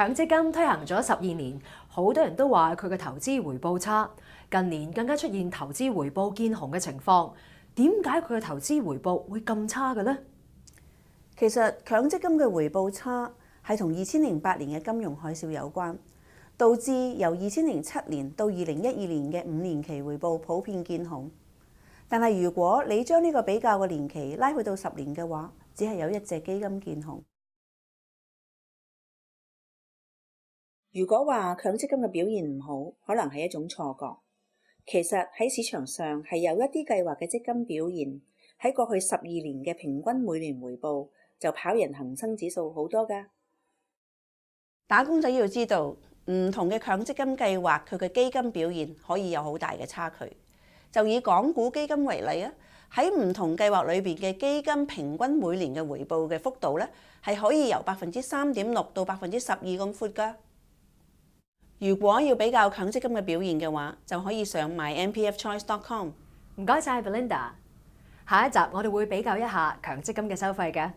強積金推行咗12年，好多人都話佢嘅投資回報差，近年更加出現投資回報見紅嘅情況。點解佢嘅投資回報會咁差嘅呢？其實強積金嘅回報差係同2008年嘅金融海嘯有關，導致由2007年到2012年嘅5年期回報普遍見紅。但係如果你將呢個比較嘅年期拉去到10年嘅話，只係有一隻基金見紅。如果話強積金嘅表現唔好，可能係一種錯覺。其實喺市場上係有一啲計劃嘅積金表現喺過去12年嘅平均每年回報就跑贏恒生指數好多㗎。打工仔要知道，唔同嘅強積金計劃佢嘅基金表現可以有好大嘅差距。就以港股基金為例啊，喺唔同計劃裏邊嘅基金平均每年嘅回報嘅幅度咧，係可以由3.6%到12%咁闊㗎。如果要比較強積金嘅表現嘅話，就可以上 mympfchoice.com。唔該晒 Belinda，下一集我哋會比較一下強積金嘅收費嘅。